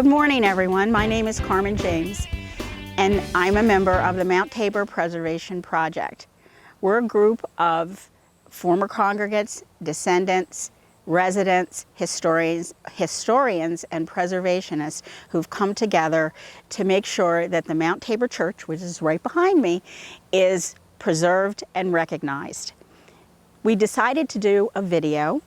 morning, everyone. My name is Carmen James, and I'm a member of the Mount Tabor Preservation Project. We're a group of former congregants, descendants, residents, historians, and preservationists who've come together to make sure that the Mount Tabor Church, which is right behind me, is preserved and recognized. We decided to do a video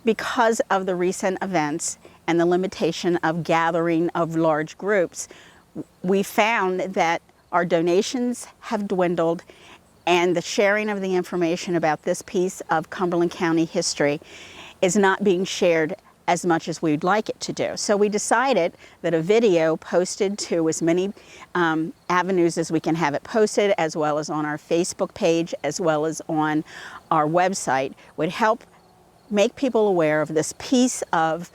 because of the recent events and the limitation of gathering of large groups. We found that our donations have dwindled and the sharing of the information about this piece of Cumberland County history is not being shared as much as we'd like it to do. So we decided that a video posted to as many avenues as we can have it posted, as well as on our Facebook page, as well as on our website, would help make people aware of this piece of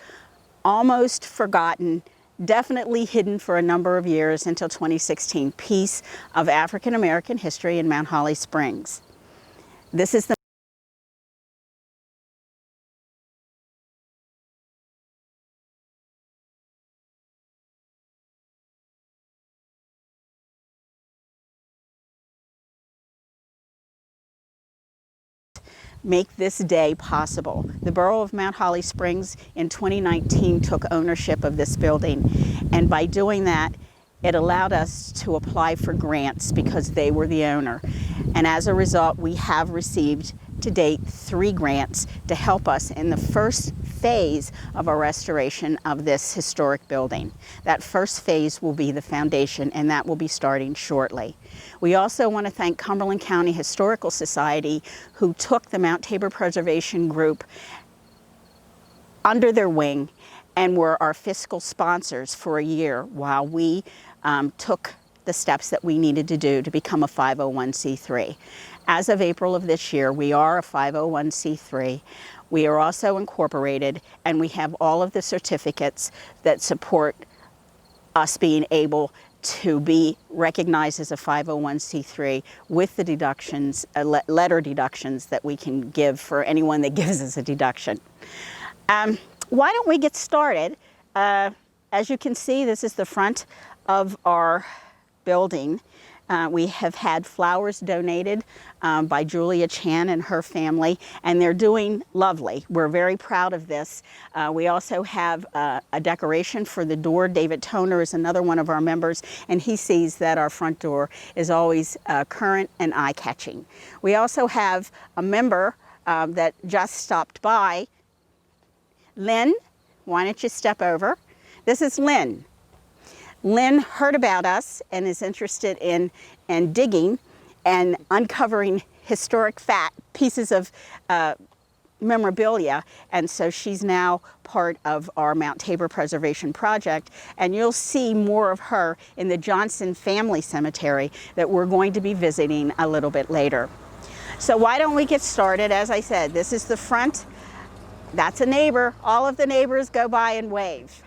almost forgotten, definitely hidden for a number of years until 2016, piece of African American history in Mount Holly Springs. This is the make this day possible. The Borough of Mount Holly Springs in 2019 took ownership of this building, and by doing that, it allowed us to apply for grants because they were the owner. And as a result, we have received to date 3 grants to help us in the first phase of our restoration of this historic building. That first phase will be the foundation, and that will be starting shortly. We also want to thank Cumberland County Historical Society, who took the Mount Tabor Preservation Group under their wing and were our fiscal sponsors for a year while we took the steps that we needed to do to become a 501c3. As of April of this year, we are a 501c3. We are also incorporated, and we have all of the certificates that support us being able to be recognized as a 501c3 with the deductions, letter deductions that we can give for anyone that gives us a deduction. Why don't we get started? As you can see, this is the front of our building. We have had flowers donated by Julia Chan and her family, and they're doing lovely. We're very proud of this. We also have a decoration for the door. David Toner is another one of our members, and he sees that our front door is always current and eye-catching. We also have a member that just stopped by. Lynn, why don't you step over? This is Lynn. Lynn heard about us and is interested in digging and uncovering historic pieces of memorabilia, and so she's now part of our Mount Tabor Preservation Project, and you'll see more of her in the Johnson Family Cemetery that we're going to be visiting a little bit later. So why don't we get started? As I said, this is the front. That's a neighbor. All of the neighbors go by and wave.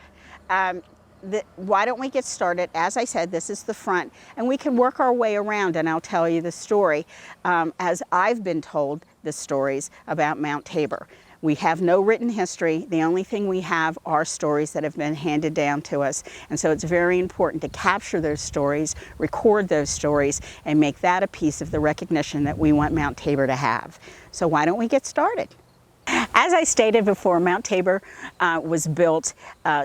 Why don't we get started? As I said, this is the front, and we can work our way around, and I'll tell you the story as I've been told the stories about Mount Tabor. We have no written history. The only thing we have are stories that have been handed down to us, and so it's very important to capture those stories, record those stories, and make that a piece of the recognition that we want Mount Tabor to have. So why don't we get started? As I stated before, Mount Tabor was built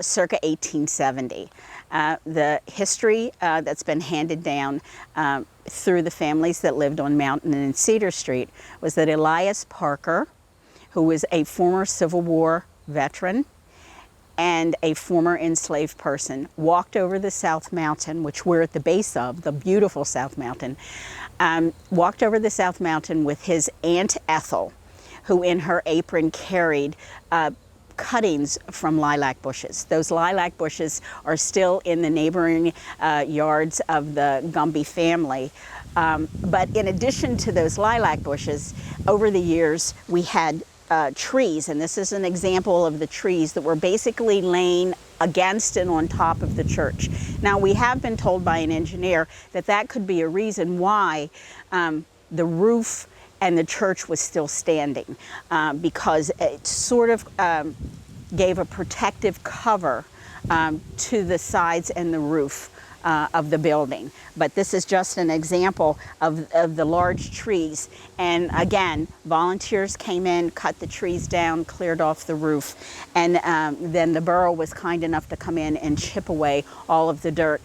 circa 1870. The history that's been handed down through the families that lived on Mountain and Cedar Street was that Elias Parker, who was a former Civil War veteran and a former enslaved person, walked over the South Mountain, which we're at the base of, the beautiful South Mountain, walked over the South Mountain with his Aunt Ethel, who in her apron carried cuttings from lilac bushes. Those lilac bushes are still in the neighboring yards of the Gumby family. But in addition to those lilac bushes, over the years we had trees, and this is an example of the trees that were basically laying against and on top of the church. Now, we have been told by an engineer that that could be a reason why the roof and the church was still standing, because it sort of gave a protective cover to the sides and the roof of the building. But this is just an example of the large trees. And again, volunteers came in, cut the trees down, cleared off the roof, and then the borough was kind enough to come in and chip away all of the dirt.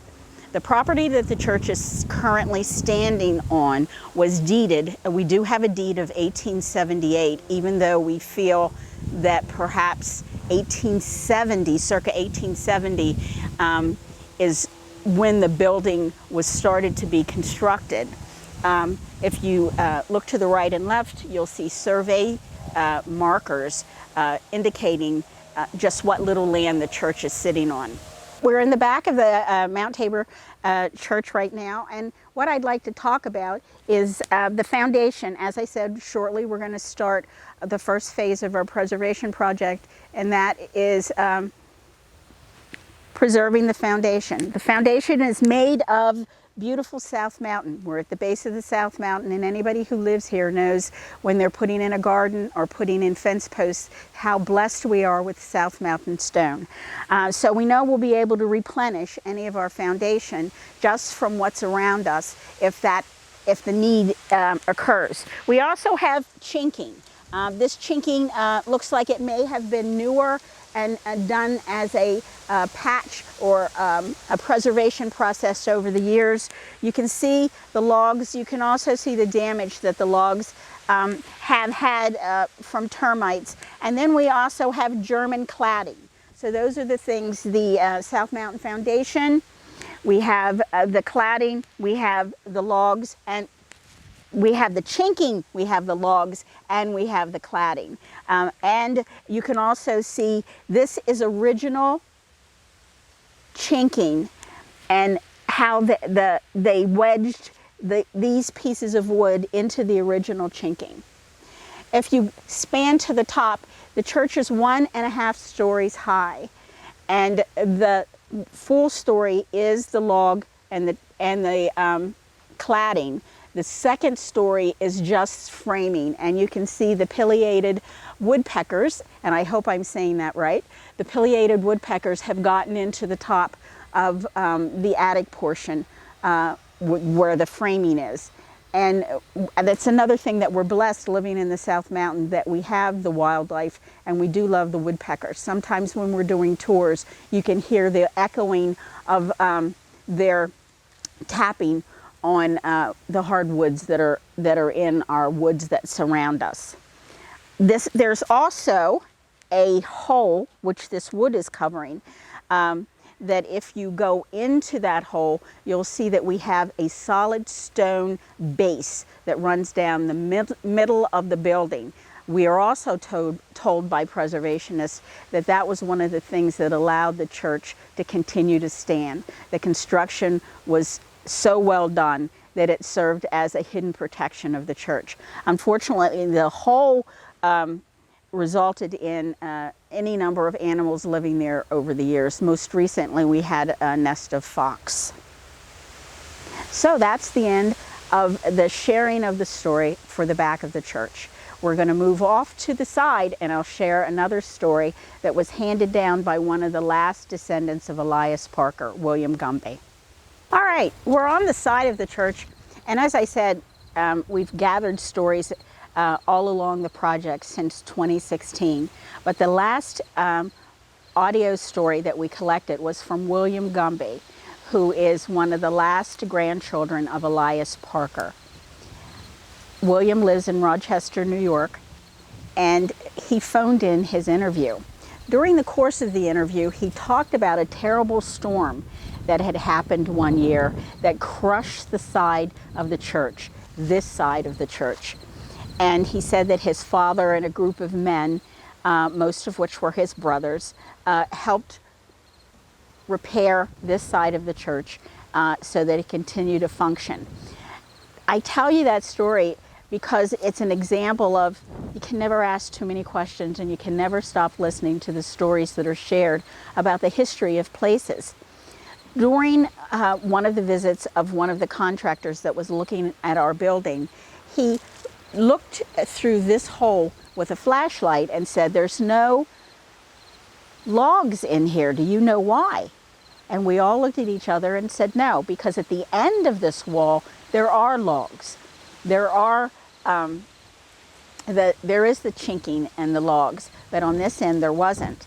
The property that the church is currently standing on was deeded. We do have a deed of 1878, even though we feel that perhaps 1870, circa 1870, is when the building was started to be constructed. If you look to the right and left, you'll see survey markers indicating just what little land the church is sitting on. We're in the back of the Mount Tabor church right now, and what I'd like to talk about is the foundation. As I said, shortly we're going to start the first phase of our preservation project, and that is preserving the foundation. The foundation is made of beautiful South Mountain. We're at the base of the South Mountain, and anybody who lives here knows when they're putting in a garden or putting in fence posts how blessed we are with South Mountain stone. So we know we'll be able to replenish any of our foundation just from what's around us if the need occurs. We also have chinking. This chinking looks like it may have been newer and done as a patch or a preservation process over the years. You can see the logs. You can also see the damage that the logs have had from termites. And then we also have German cladding. So those are the things, the South Mountain Foundation, we have the cladding, we have the logs, and we have the chinking, we have the logs, and we have the cladding. And you can also see this is original chinking and how they wedged these pieces of wood into the original chinking. If you span to the top, the church is 1.5 stories high, and the full story is the log and the cladding. The second story is just framing, and you can see the pileated woodpeckers, and I hope I'm saying that right. The pileated woodpeckers have gotten into the top of the attic portion where the framing is. And that's another thing that we're blessed living in the South Mountain, that we have the wildlife and we do love the woodpeckers. Sometimes when we're doing tours, you can hear the echoing of their tapping on the hardwoods that are in our woods that surround us. There's also a hole, which this wood is covering, that if you go into that hole, you'll see that we have a solid stone base that runs down the middle of the building. We are also told by preservationists that that was one of the things that allowed the church to continue to stand. The construction was so well done that it served as a hidden protection of the church. Unfortunately, the hole resulted in any number of animals living there over the years. Most recently, we had a nest of fox. So that's the end of the sharing of the story for the back of the church. We're going to move off to the side, and I'll share another story that was handed down by one of the last descendants of Elias Parker, William Gumby. All right, we're on the side of the church, and as I said, we've gathered stories all along the project since 2016. But the last audio story that we collected was from William Gumby, who is one of the last grandchildren of Elias Parker. William lives in Rochester, New York, and he phoned in his interview. During the course of the interview, he talked about a terrible storm that had happened one year that crushed the side of the church, this side of the church. And he said that his father and a group of men, most of which were his brothers, helped repair this side of the church so that it continued to function. I tell you that story because it's an example of you can never ask too many questions, and you can never stop listening to the stories that are shared about the history of places. During one of the visits of one of the contractors that was looking at our building, he looked through this hole with a flashlight and said, there's no logs in here. Do you know why?" And we all looked at each other and said no, because at the end of this wall, there are logs. There is the chinking and the logs, but on this end there wasn't.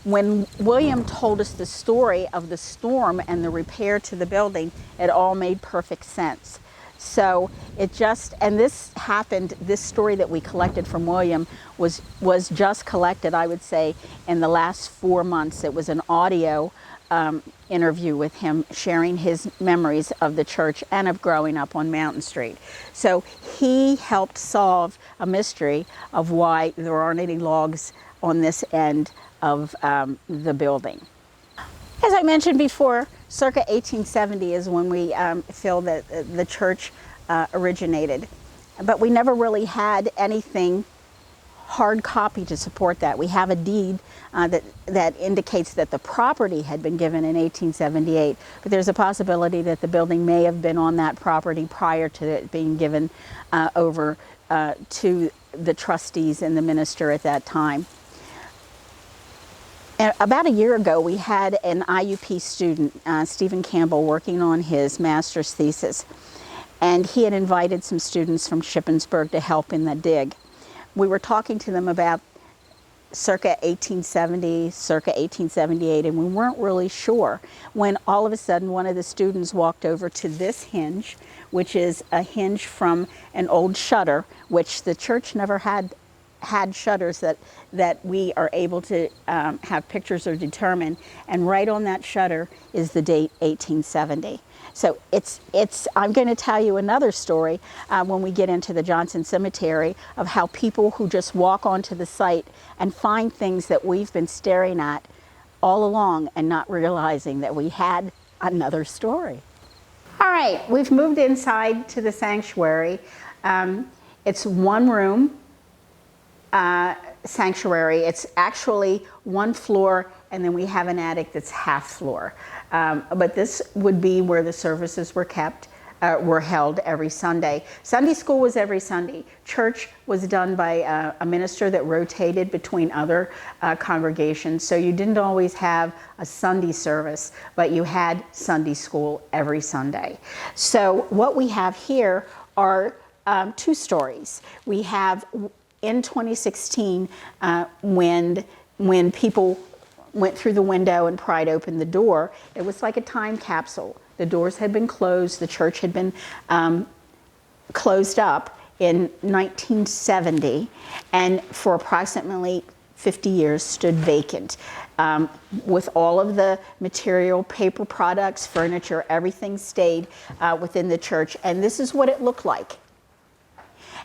When William told us the story of the storm and the repair to the building, it all made perfect sense. So it just, and this happened, this story that we collected from William was just collected, I would say, in the last 4 months. It was an audio interview with him sharing his memories of the church and of growing up on Mountain Street. So he helped solve a mystery of why there aren't any logs on this end of the building. As I mentioned before, circa 1870 is when we feel that the church originated. But we never really had anything hard copy to support that. We have a deed that indicates that the property had been given in 1878, but there's a possibility that the building may have been on that property prior to it being given over to the trustees and the minister at that time. About a year ago, we had an IUP student, Stephen Campbell, working on his master's thesis, and he had invited some students from Shippensburg to help in the dig. We were talking to them about circa 1870, circa 1878, and we weren't really sure when all of a sudden one of the students walked over to this hinge, which is a hinge from an old shutter, which the church never had shutters that we are able to have pictures or determine, and right on that shutter is the date 1870. So I'm going to tell you another story when we get into the Johnson Cemetery of how people who just walk onto the site and find things that we've been staring at all along and not realizing that we had another story. All right, we've moved inside to the sanctuary. It's one room sanctuary. It's actually one floor, and then we have an attic that's half floor. But this would be where the services were kept, were held every Sunday. Sunday school was every Sunday. Church was done by a minister that rotated between other congregations, so you didn't always have a Sunday service, but you had Sunday school every Sunday. So what we have here are two stories. We have in 2016, when people went through the window and pried open the door, it was like a time capsule. The doors had been closed. The church had been closed up in 1970, and for approximately 50 years stood vacant. With all of the material, paper products, furniture, everything stayed within the church, and this is what it looked like.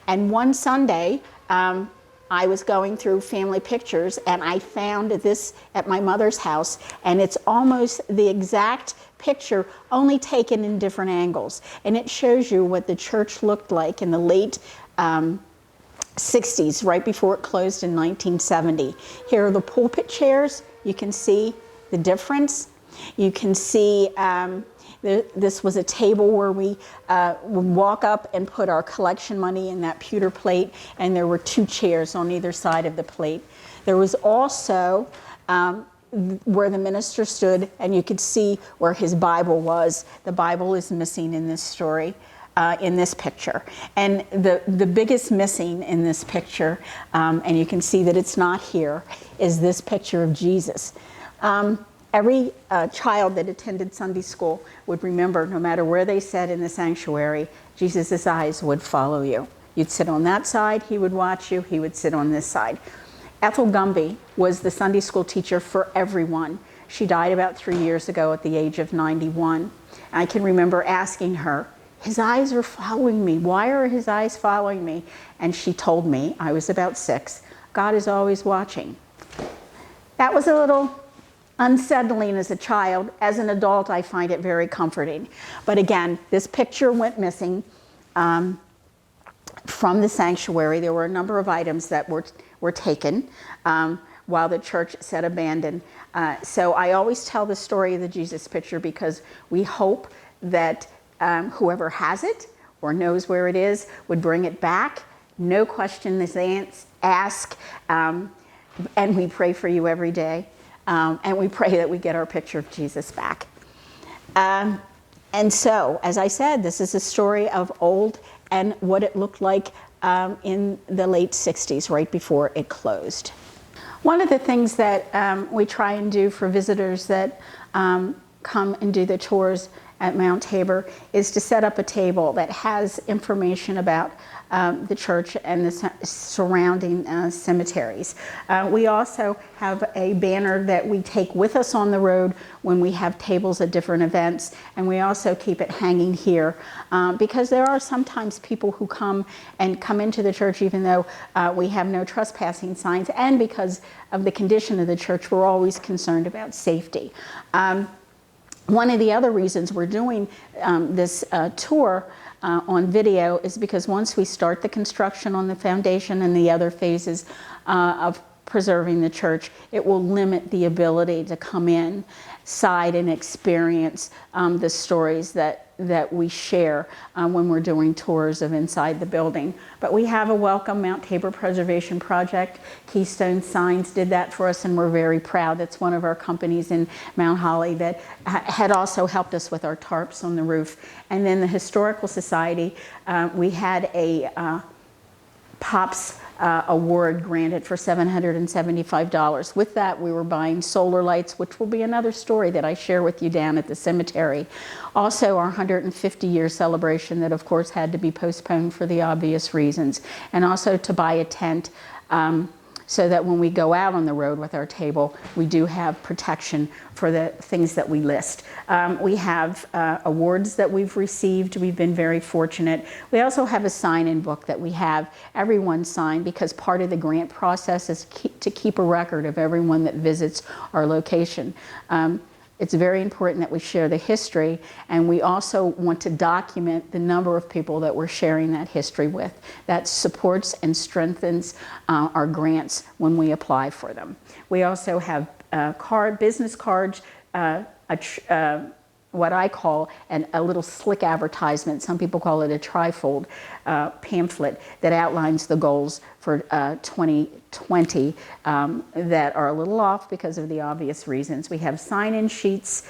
And one Sunday, I was going through family pictures and I found this at my mother's house, and it's almost the exact picture, only taken in different angles. And it shows you what the church looked like in the late 60s, right before it closed in 1970. Here are the pulpit chairs. You can see the difference. You can see this was a table where we would walk up and put our collection money in that pewter plate, and there were two chairs on either side of the plate. There was also where the minister stood, and you could see where his Bible was. The Bible is missing in this story, in this picture. And the biggest missing in this picture, and you can see that it's not here, is this picture of Jesus. Every child that attended Sunday school would remember, no matter where they sat in the sanctuary, Jesus' eyes would follow you. You'd sit on that side, he would watch you, he would sit on this side. Ethel Gumby was the Sunday school teacher for everyone. She died about 3 years ago at the age of 91. I can remember asking her, his eyes are following me. Why are his eyes following me? And she told me, I was about 6, God is always watching. That was a little unsettling as a child. As an adult, I find it very comforting. But again, this picture went missing from the sanctuary. There were a number of items that were taken while the church sat abandoned. So I always tell the story of the Jesus picture because we hope that whoever has it or knows where it is would bring it back. No question is asked. and we pray for you every day. And we pray that we get our picture of Jesus back. And so, as I said, this is a story of old and what it looked like in the late 60s, right before it closed. One of the things that we try and do for visitors that come and do the tours at Mount Tabor is to set up a table that has information about the church and the surrounding cemeteries. We also have a banner that we take with us on the road when we have tables at different events, and we also keep it hanging here because there are sometimes people who come into the church even though we have no trespassing signs, and because of the condition of the church, we're always concerned about safety. One of the other reasons we're doing this tour on video is because once we start the construction on the foundation and the other phases of preserving the church, it will limit the ability to come inside and experience the stories that we share when we're doing tours of inside the building. But we have a welcome Mount Tabor Preservation Project. Keystone Signs did that for us, and we're very proud. That's one of our companies in Mount Holly that had also helped us with our tarps on the roof. And then the Historical Society, we had a POPS award granted for $775. With that, we were buying solar lights, which will be another story that I share with you down at the cemetery. Also, our 150-year celebration that, of course, had to be postponed for the obvious reasons. And also to buy a tent so that when we go out on the road with our table, we do have protection for the things that we list. We have awards that we've received. We've been very fortunate. We also have a sign-in book that we have everyone sign because part of the grant process is to keep a record of everyone that visits our location. It's very important that we share the history, and we also want to document the number of people that we're sharing that history with. That supports and strengthens our grants when we apply for them. We also have business cards, what I call a little slick advertisement. Some people call it a trifold pamphlet that outlines the goals for 2020 that are a little off because of the obvious reasons. We have sign-in sheets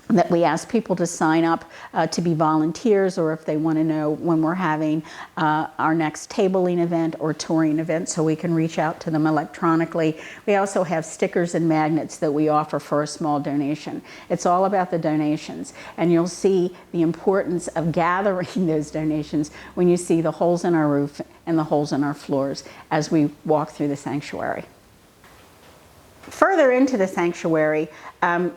that we ask people to sign up to be volunteers, or if they want to know when we're having our next tabling event or touring event, so we can reach out to them electronically. We also have stickers and magnets that we offer for a small donation. It's all about the donations, and you'll see the importance of gathering those donations when you see the holes in our roof and the holes in our floors as we walk through the sanctuary. Further into the sanctuary,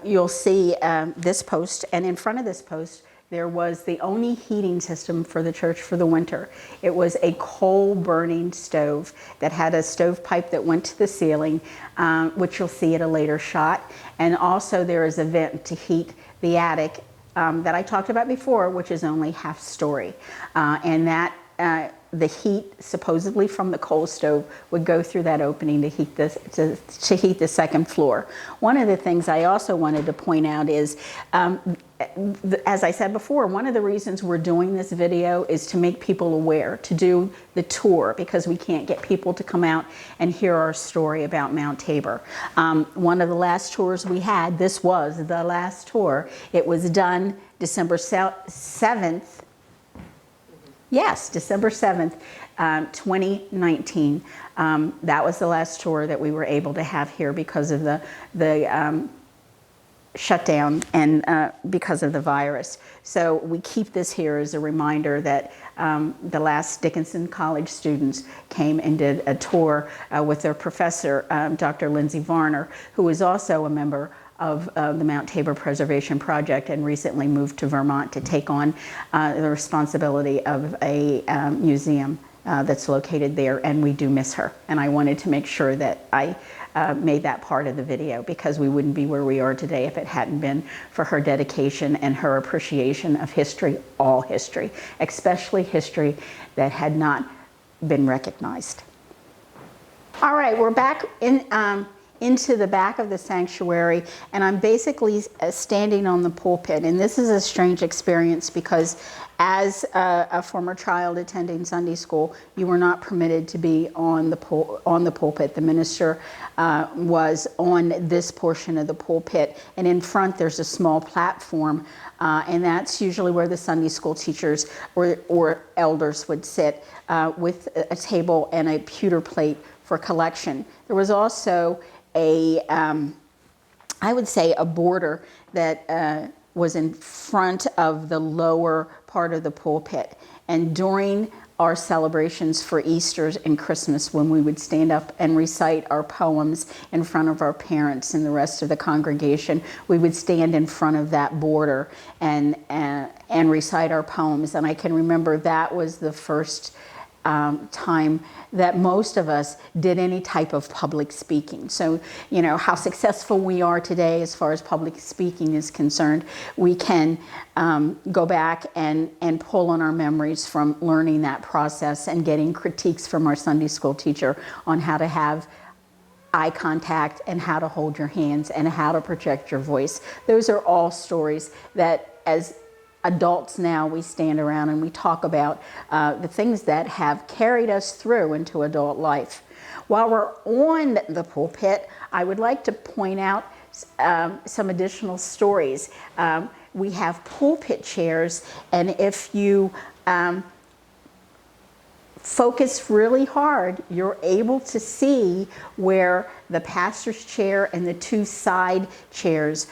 you'll see this post, and in front of this post there was the only heating system for the church for the winter. It was a coal-burning stove that had a stovepipe that went to the ceiling, which you'll see at a later shot. And also there is a vent to heat the attic that I talked about before, which is only half story. And that the heat supposedly from the coal stove would go through that opening to heat the second floor. One of the things I also wanted to point out is, as I said before, one of the reasons we're doing this video is to make people aware, to do the tour, because we can't get people to come out and hear our story about Mount Tabor. One of the last tours we had, this was the last tour, it was done December 7th. Yes, December 7th, 2019. That was the last tour that we were able to have here because of the shutdown and because of the virus. So we keep this here as a reminder that the last Dickinson College students came and did a tour with their professor, Dr. Lindsay Varner, who is also a member of the Mount Tabor Preservation Project and recently moved to Vermont to take on the responsibility of a museum that's located there, and we do miss her. And I wanted to make sure that I made that part of the video, because we wouldn't be where we are today if it hadn't been for her dedication and her appreciation of history, all history, especially history that had not been recognized. All right, we're back into the back of the sanctuary, and I'm basically standing on the pulpit, and this is a strange experience because As a former child attending Sunday school, you were not permitted to be on the pulpit. The minister was on this portion of the pulpit, and in front there's a small platform, and that's usually where the Sunday school teachers or elders would sit with a table and a pewter plate for collection. There was also I would say a border that was in front of the lower part of the pulpit. And during our celebrations for Easter and Christmas, when we would stand up and recite our poems in front of our parents and the rest of the congregation, we would stand in front of that border and recite our poems. And I can remember that was the first time that most of us did any type of public speaking. So, you know, how successful we are today as far as public speaking is concerned, we can go back and pull on our memories from learning that process and getting critiques from our Sunday school teacher on how to have eye contact and how to hold your hands and how to project your voice. Those are all stories that as adults now we stand around and we talk about the things that have carried us through into adult life. While we're on the pulpit, I would like to point out some additional stories. We have pulpit chairs, and if you focus really hard, you're able to see where the pastor's chair and the two side chairs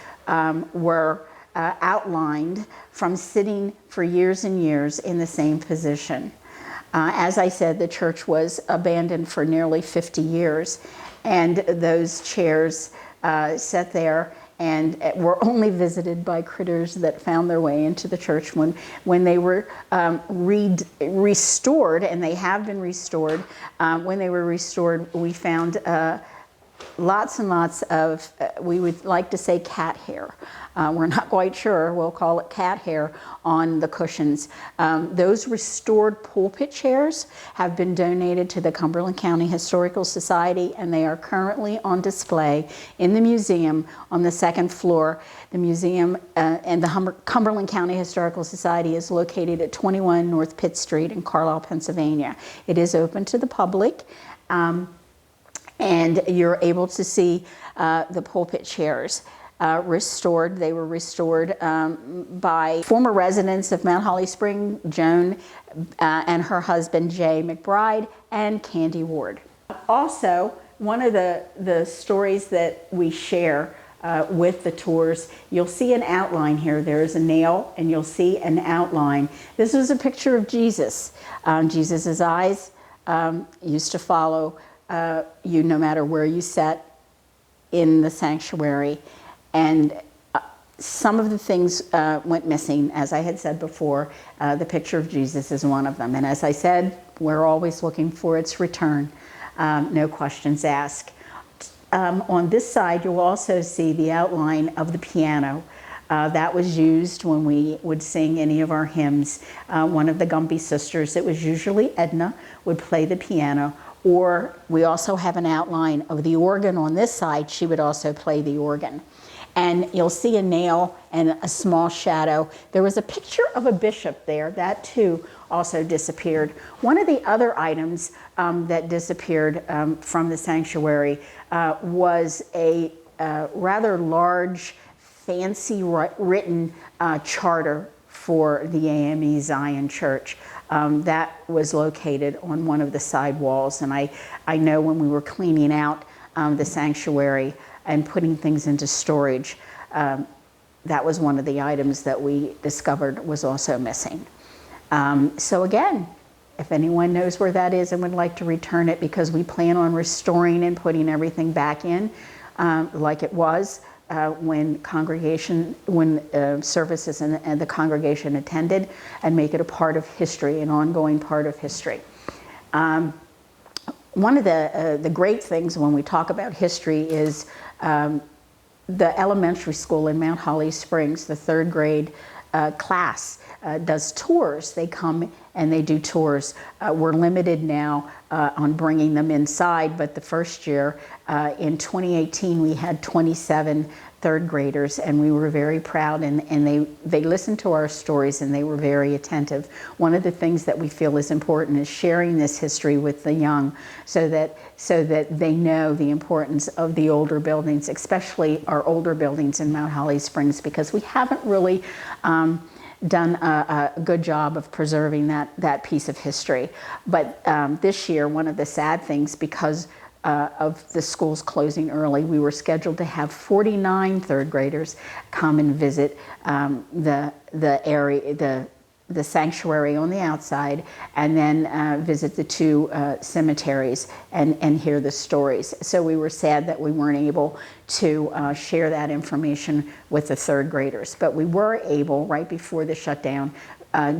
were outlined from sitting for years and years in the same position. As I said, the church was abandoned for nearly 50 years, and those chairs sat there and were only visited by critters that found their way into the church when they were restored, and they have been restored. When they were restored, we found lots and lots of, we would like to say, cat hair. We're not quite sure, we'll call it cat hair on the cushions. Those restored pulpit chairs have been donated to the Cumberland County Historical Society, and they are currently on display in the museum on the second floor. The museum and the Cumberland County Historical Society is located at 21 North Pitt Street in Carlisle, Pennsylvania. It is open to the public. And you're able to see the pulpit chairs restored. They were restored by former residents of Mount Holly Spring, Joan and her husband Jay McBride, and Candy Ward. Also, one of the stories that we share with the tours, you'll see an outline here. There is a nail and you'll see an outline. This was a picture of Jesus. Jesus's eyes used to follow you no matter where you sat in the sanctuary, and some of the things went missing. As I had said before, the picture of Jesus is one of them, and as I said, we're always looking for its return, no questions asked. On this side you'll also see the outline of the piano that was used when we would sing any of our hymns. One of the Gumby sisters, it was usually Edna, would play the piano. Or we also have an outline of the organ on this side. She would also play the organ. And you'll see a nail and a small shadow. There was a picture of a bishop there. That too also disappeared. One of the other items that disappeared from the sanctuary was a rather large, fancy written charter for the AME Zion Church. That was located on one of the side walls, and I know when we were cleaning out the sanctuary and putting things into storage, that was one of the items that we discovered was also missing. So again, if anyone knows where that is and would like to return it, because we plan on restoring and putting everything back in like it was when services and the congregation attended, and make it a part of history, an ongoing part of history. One of the great things when we talk about history is the elementary school in Mount Holly Springs, the third grade class does tours. They come and they do tours. We're limited now on bringing them inside, but the first year in 2018 we had 27 third graders, and we were very proud, and they listened to our stories and they were very attentive. One of the things that we feel is important is sharing this history with the young so that they know the importance of the older buildings, especially our older buildings in Mount Holly Springs, because we haven't really done a good job of preserving that piece of history. But this year, one of the sad things, because of the schools closing early, we were scheduled to have 49 third graders come and visit the area, the sanctuary on the outside, and then visit the two cemeteries and hear the stories. So we were sad that we weren't able to share that information with the third graders. But we were able, right before the shutdown,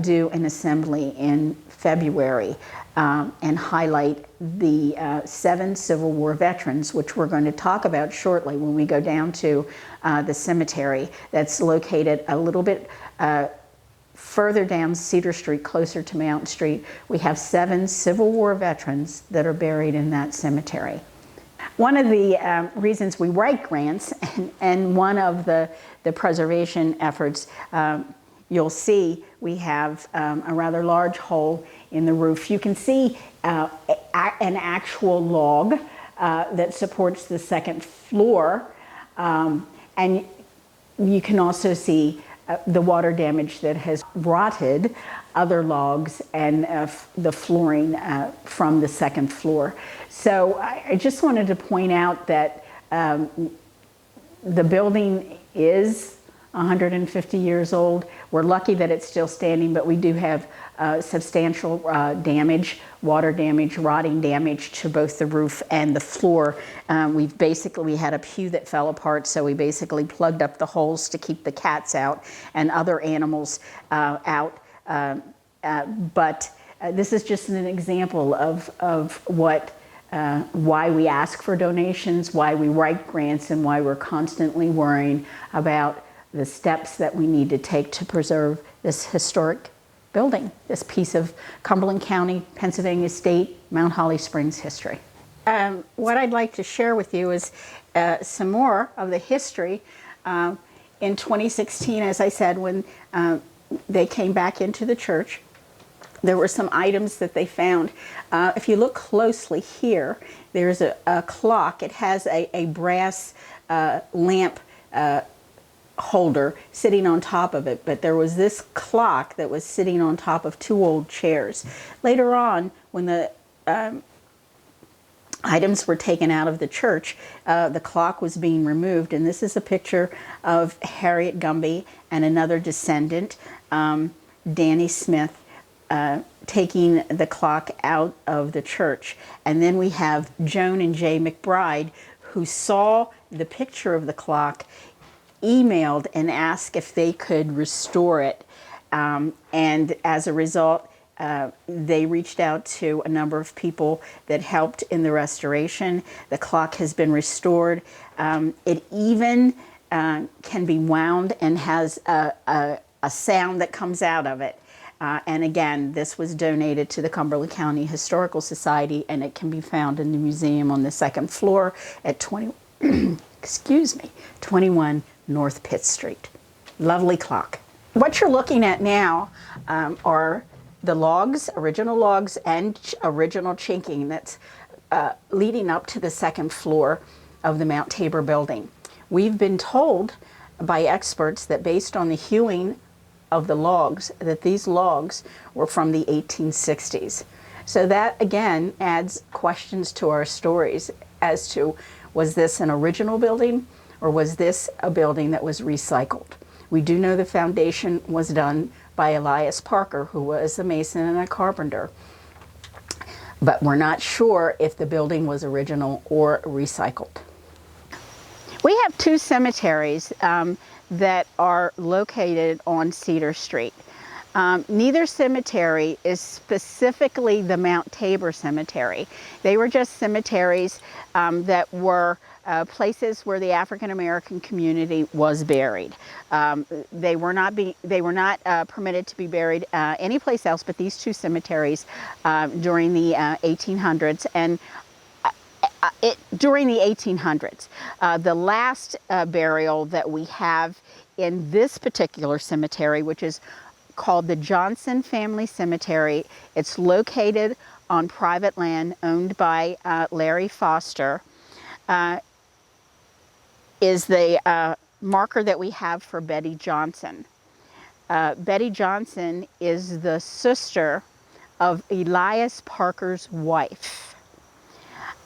do an assembly in February and highlight the 7 Civil War veterans, which we're going to talk about shortly when we go down to the cemetery that's located a little bit further down Cedar Street, closer to Mountain Street. We have 7 Civil War veterans that are buried in that cemetery. One of the reasons we write grants, and one of the preservation efforts, you'll see we have a rather large hole in the roof. You can see an actual log that supports the second floor, and you can also see the water damage that has rotted other logs and the flooring from the second floor. So I just wanted to point out that the building is 150 years old. We're lucky that it's still standing, but we do have substantial damage, water damage, rotting damage to both the roof and the floor. We had a pew that fell apart, so we basically plugged up the holes to keep the cats out and other animals out. But this is just an example of why we ask for donations, why we write grants, and why we're constantly worrying about the steps that we need to take to preserve this historic building, this piece of Cumberland County, Pennsylvania State, Mount Holly Springs history. What I'd like to share with you is some more of the history. In 2016, as I said, when they came back into the church, there were some items that they found. If you look closely here, there's a clock. It has a brass lamp holder sitting on top of it, but there was this clock that was sitting on top of 2 old chairs. Later on, when the items were taken out of the church, the clock was being removed, and this is a picture of Harriet Gumby and another descendant, Danny Smith, taking the clock out of the church. And then we have Joan and Jay McBride, who saw the picture of the clock, emailed and asked if they could restore it, and as a result they reached out to a number of people that helped in the restoration. The clock has been restored. It even can be wound and has a sound that comes out of it, and again, this was donated to the Cumberland County Historical Society, and it can be found in the museum on the 2nd floor at 21 North Pitt Street. Lovely clock. What you're looking at now are the logs, original logs, and original chinking that's leading up to the 2nd floor of the Mount Tabor building. We've been told by experts that based on the hewing of the logs, that these logs were from the 1860s. So that again adds questions to our stories as to, was this an original building, or was this a building that was recycled? We do know the foundation was done by Elias Parker, who was a mason and a carpenter, but we're not sure if the building was original or recycled. We have 2 cemeteries that are located on Cedar Street. Neither cemetery is specifically the Mount Tabor Cemetery. They were just cemeteries that were places where the African American community was buried. They were not permitted to be buried anyplace else but these two cemeteries during the 1800s. And during the 1800s, the last burial that we have in this particular cemetery, which is called the Johnson Family Cemetery. It's located on private land owned by Larry Foster, is the marker that we have for Betty Johnson. Betty Johnson is the sister of Elias Parker's wife.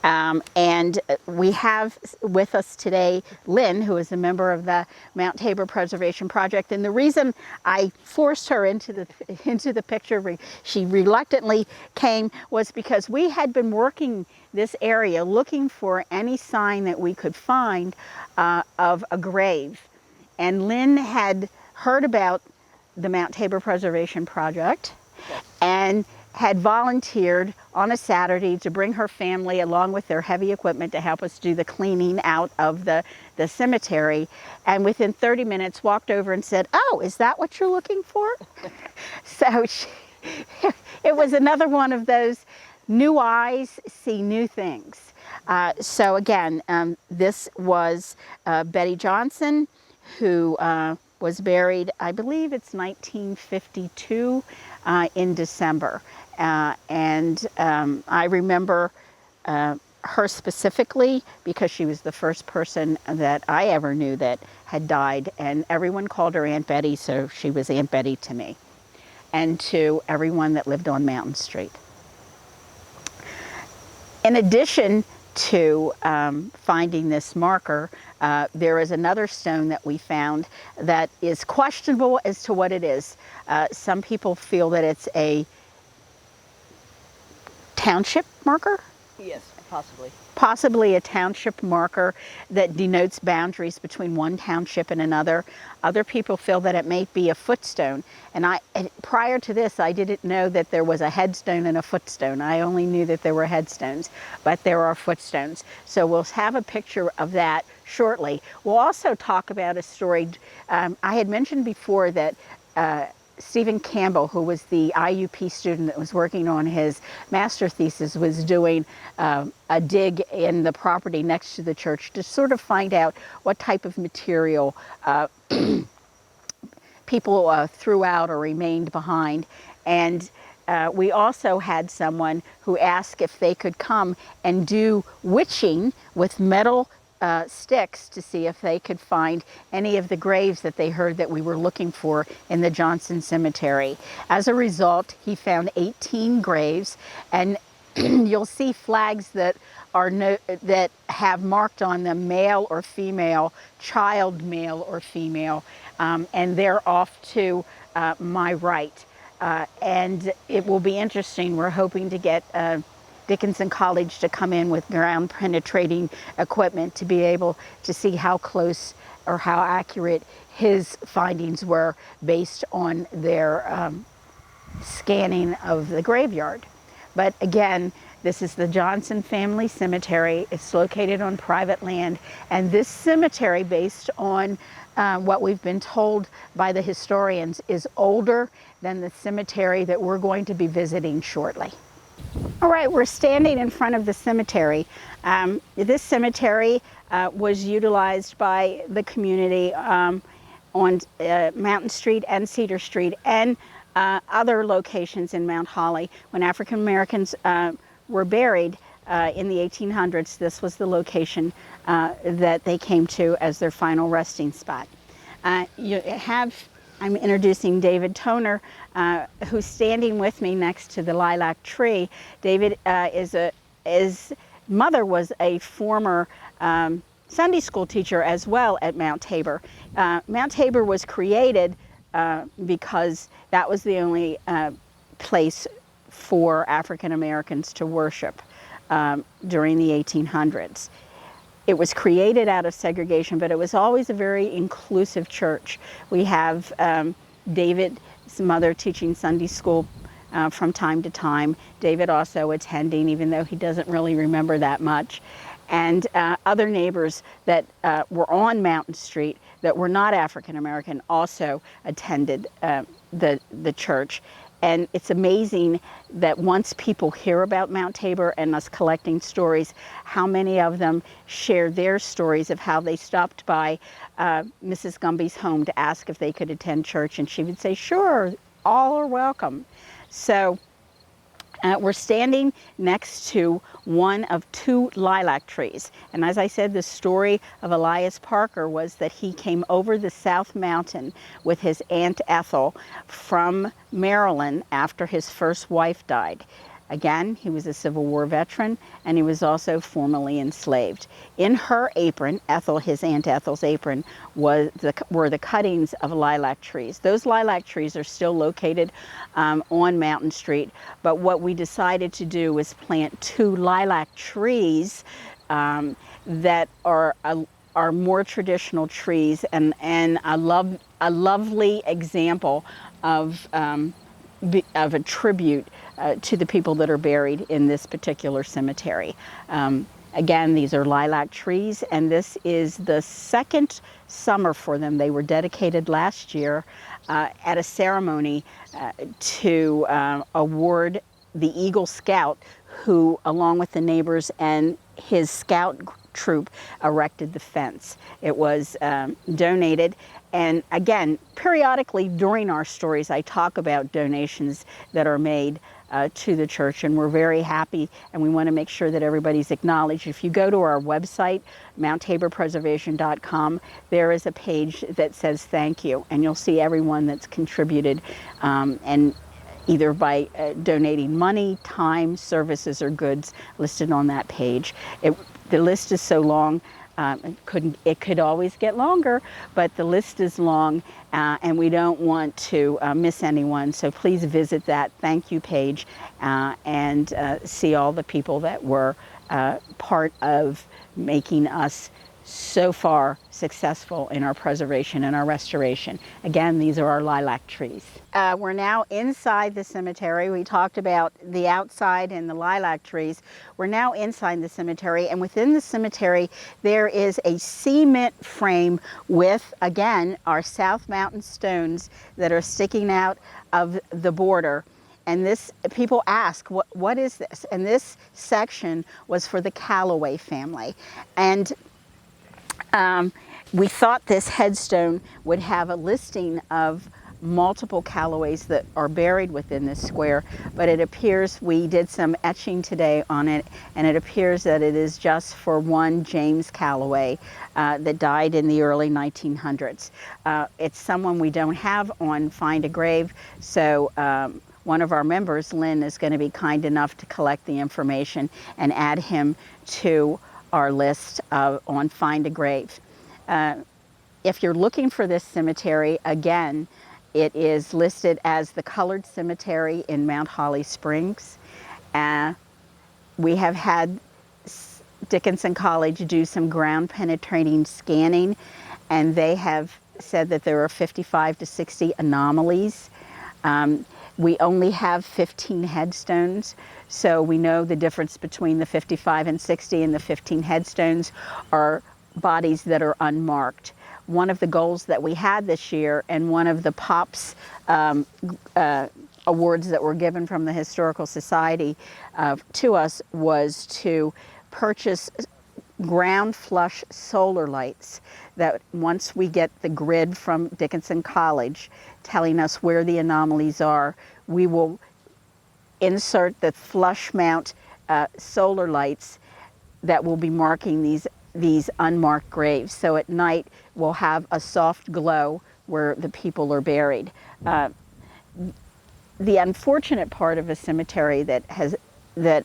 And we have with us today Lynn, who is a member of the Mount Tabor Preservation Project. And the reason I forced her into the picture, she reluctantly came, was because we had been working this area looking for any sign that we could find of a grave. And Lynn had heard about the Mount Tabor Preservation Project, yes, and had volunteered on a Saturday to bring her family along with their heavy equipment to help us do the cleaning out of the cemetery. And within 30 minutes walked over and said, "Oh, is that what you're looking for?" So it was another one of those new eyes see new things. So again, this was Betty Johnson, who was buried, I believe it's 1952 in December. And I remember her specifically because she was the first person that I ever knew that had died, and everyone called her Aunt Betty, so she was Aunt Betty to me and to everyone that lived on Mountain Street. In addition to finding this marker, there is another stone that we found that is questionable as to what it is. Some people feel that it's a township marker? Yes, possibly. Possibly a township marker that denotes boundaries between one township and another. Other people feel that it may be a footstone. And prior to this, I didn't know that there was a headstone and a footstone. I only knew that there were headstones, but there are footstones. So we'll have a picture of that shortly. We'll also talk about a story. I had mentioned before that Stephen Campbell, who was the IUP student that was working on his master thesis, was doing a dig in the property next to the church to sort of find out what type of material people threw out or remained behind. And we also had someone who asked if they could come and do witching with metal sticks to see if they could find any of the graves that they heard that we were looking for in the Johnson Cemetery. As a result, he found 18 graves, and you'll see flags that are that have marked on them male or female, child male or female, and they're off to my right. And it will be interesting. We're hoping to get Dickinson College to come in with ground penetrating equipment to be able to see how close or how accurate his findings were based on their scanning of the graveyard. But again, this is the Johnson Family Cemetery. It's located on private land, and this cemetery, based on what we've been told by the historians, is older than the cemetery that we're going to be visiting shortly. All right, we're standing in front of the cemetery. This cemetery was utilized by the community on Mountain Street and Cedar Street and other locations in Mount Holly. When African Americans were buried in the 1800s, this was the location that they came to as their final resting spot. I'm introducing David Toner, who's standing with me next to the lilac tree. David his mother was a former Sunday school teacher as well at Mount Tabor. Mount Tabor was created because that was the only place for African Americans to worship during the 1800s. It was created out of segregation, but it was always a very inclusive church. We have David his mother teaching Sunday school from time to time, David also attending, even though he doesn't really remember that much, and other neighbors that were on Mountain Street that were not African American also attended the church. And it's amazing that once people hear about Mount Tabor and us collecting stories, how many of them share their stories of how they stopped by Mrs. Gumby's home to ask if they could attend church, and she would say, sure, all are welcome. So we're standing next to one of 2 lilac trees. And as I said, the story of Elias Parker was that he came over the South Mountain with his Aunt Ethel from Maryland after his first wife died. Again, he was a Civil War veteran, and he was also formerly enslaved. In her apron, his Aunt Ethel's apron, were the cuttings of lilac trees. Those lilac trees are still located on Mountain Street, but what we decided to do was plant 2 lilac trees that are more traditional trees, and a lovely example of a tribute to the people that are buried in this particular cemetery. Again, these are lilac trees, and this is the 2nd summer for them. They were dedicated last year at a ceremony to award the Eagle Scout, who, along with the neighbors and his scout troop, erected the fence. It was donated. And again, periodically during our stories, I talk about donations that are made to the church, and we're very happy, and we want to make sure that everybody's acknowledged. If you go to our website, mounttaborpreservation.com, there is a page that says thank you, and you'll see everyone that's contributed, and either by donating money, time, services, or goods listed on that page. The list is so long. It could always get longer, but the list is long, and we don't want to miss anyone. So please visit that thank you page and see all the people that were part of making us so far successful in our preservation and our restoration. Again, these are our lilac trees. We're now inside the cemetery. We talked about the outside and the lilac trees. We're now inside the cemetery, and within the cemetery there is a cement frame with, again, our South Mountain stones that are sticking out of the border. And this, people ask, what is this? And this section was for the Calloway family. And we thought this headstone would have a listing of multiple Calloways that are buried within this square, but it appears, we did some etching today on it, and it appears that it is just for one James Calloway that died in the early 1900s. It's someone we don't have on Find a Grave, so one of our members, Lynn, is going to be kind enough to collect the information and add him to our list on Find a Grave. If you're looking for this cemetery, again, it is listed as the Colored Cemetery in Mount Holly Springs. We have had Dickinson College do some ground penetrating scanning, and they have said that there are 55 to 60 anomalies. We only have 15 headstones, so we know the difference between the 55 and 60 and the 15 headstones are bodies that are unmarked. One of the goals that we had this year, and one of the POPs awards that were given from the Historical Society to us, was to purchase ground flush solar lights that, once we get the grid from Dickinson College telling us where the anomalies are, we will insert the flush mount solar lights that will be marking these unmarked graves. So at night we'll have a soft glow where the people are buried. The unfortunate part of a cemetery that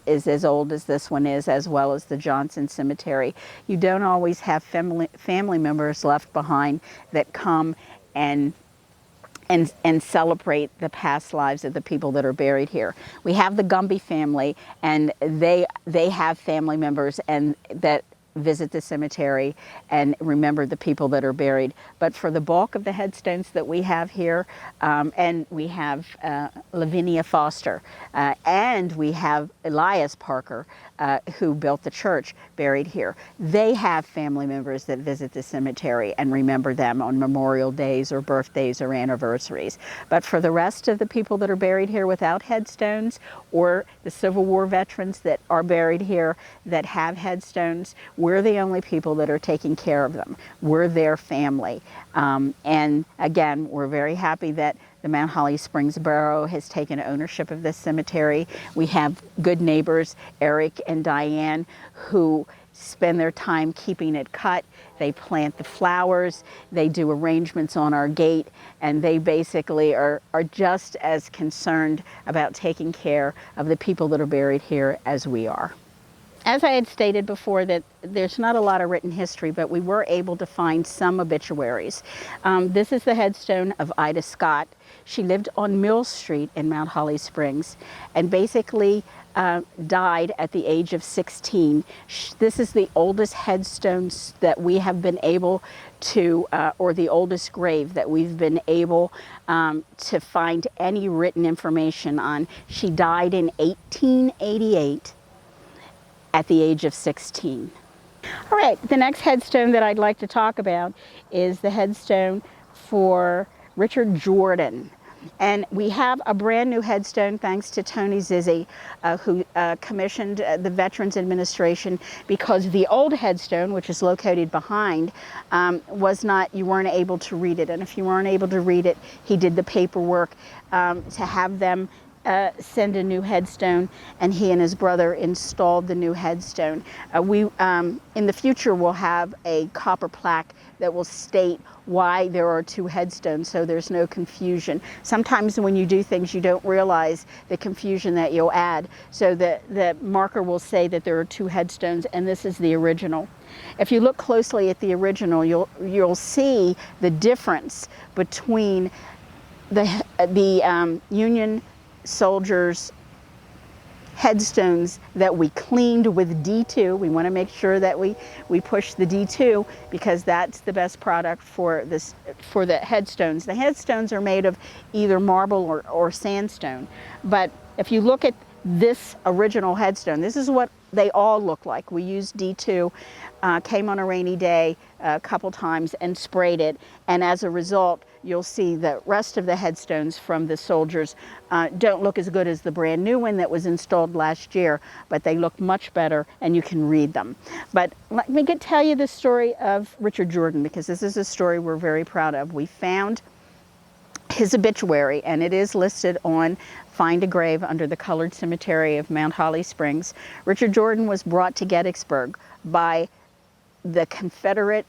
is as old as this one is, as well as the Johnson Cemetery, you don't always have family members left behind that come and celebrate the past lives of the people that are buried here. We have the Gumby family, and they have family members and that visit the cemetery and remember the people that are buried. But for the bulk of the headstones that we have here, and we have Lavinia Foster, and we have Elias Parker, who built the church, buried here. They have family members that visit the cemetery and remember them on Memorial Days or birthdays or anniversaries. But for the rest of the people that are buried here without headstones, or the Civil War veterans that are buried here that have headstones, we're the only people that are taking care of them. We're their family. And again, we're very happy that the Mount Holly Springs Borough has taken ownership of this cemetery. We have good neighbors, Eric and Diane, who spend their time keeping it cut. They plant the flowers, they do arrangements on our gate, and they basically are just as concerned about taking care of the people that are buried here as we are. As I had stated before, that there's not a lot of written history, but we were able to find some obituaries. This is the headstone of Ida Scott. She lived on Mill Street in Mount Holly Springs and basically died at the age of 16. This is the oldest headstones that we have been able to, or the oldest grave that we've been able to find any written information on. She died in 1888 at the age of 16. All right, the next headstone that I'd like to talk about is the headstone for Richard Jordan. And we have a brand new headstone thanks to Tony Zizzi, who commissioned the Veterans Administration, because the old headstone, which is located behind, was not, you weren't able to read it. And if you weren't able to read it, he did the paperwork to have them send a new headstone, and he and his brother installed the new headstone. In the future, we'll have a copper plaque that will state why there are two headstones, so there's no confusion. Sometimes when you do things, you don't realize the confusion that you'll add. So the marker will say that there are two headstones, and this is the original. If you look closely at the original, you'll see the difference between the Union soldiers' headstones that we cleaned with D2. We want to make sure that we push the D2 because that's the best product for the headstones. The headstones are made of either marble or sandstone. But if you look at this original headstone, this is what they all look like. We used D2, came on a rainy day a couple times and sprayed it, and as a result, you'll see the rest of the headstones from the soldiers don't look as good as the brand new one that was installed last year, but they look much better and you can read them. But let me tell you the story of Richard Jordan, because this is a story we're very proud of. We found his obituary, and it is listed on Find a Grave under the Colored Cemetery of Mount Holly Springs. Richard Jordan was brought to Gettysburg by the Confederate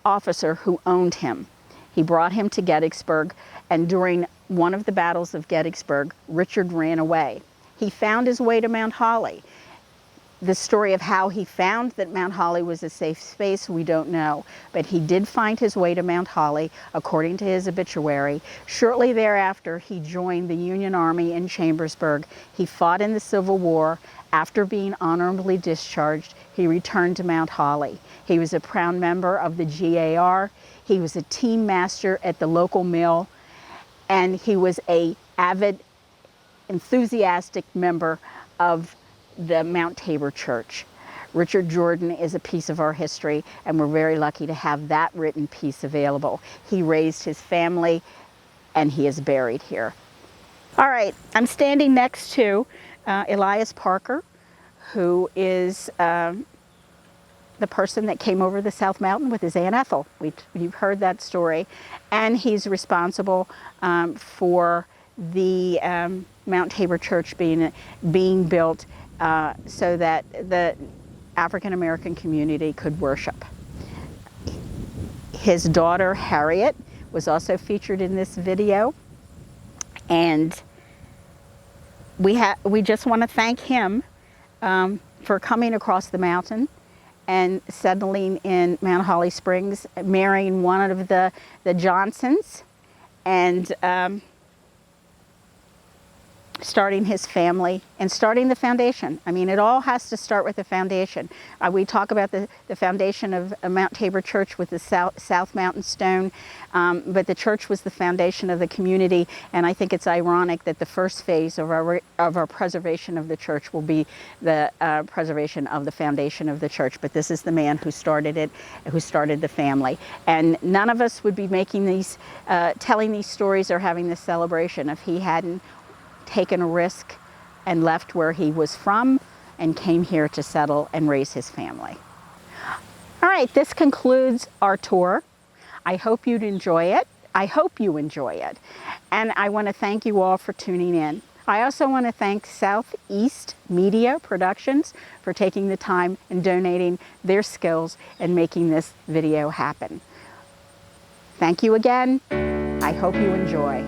officer who owned him. He brought him to Gettysburg, and during one of the battles of Gettysburg, Richard ran away. He found his way to Mount Holly. The story of how he found that Mount Holly was a safe space, we don't know. But he did find his way to Mount Holly, according to his obituary. Shortly thereafter, he joined the Union Army in Chambersburg. He fought in the Civil War. After being honorably discharged, he returned to Mount Holly. He was a proud member of the GAR. He was a team master at the local mill, and he was an avid, enthusiastic member of the Mount Tabor Church. Richard Jordan is a piece of our history, and we're very lucky to have that written piece available. He raised his family, and he is buried here. All right, I'm standing next to Elias Parker, who is the person that came over the South Mountain with his Aunt Ethel. You've heard that story. And he's responsible for the Mount Tabor Church being built so that the African American community could worship. His daughter, Harriet, was also featured in this video. And we just want to thank him for coming across the mountain and settling in Mount Holly Springs, marrying one of the Johnsons, and starting his family, and starting the foundation. I mean, it all has to start with the foundation. We talk about the foundation of Mount Tabor Church with the South Mountain Stone, but the church was the foundation of the community, and I think it's ironic that the first phase of our preservation of the church will be the preservation of the foundation of the church. But this is the man who started it, who started the family. And none of us would be making these, telling these stories or having this celebration if he hadn't taken a risk and left where he was from and came here to settle and raise his family. All right, this concludes our tour. I hope you'd enjoy it. I hope you enjoy it. And I want to thank you all for tuning in. I also want to thank Southeast Media Productions for taking the time and donating their skills and making this video happen. Thank you again. I hope you enjoy.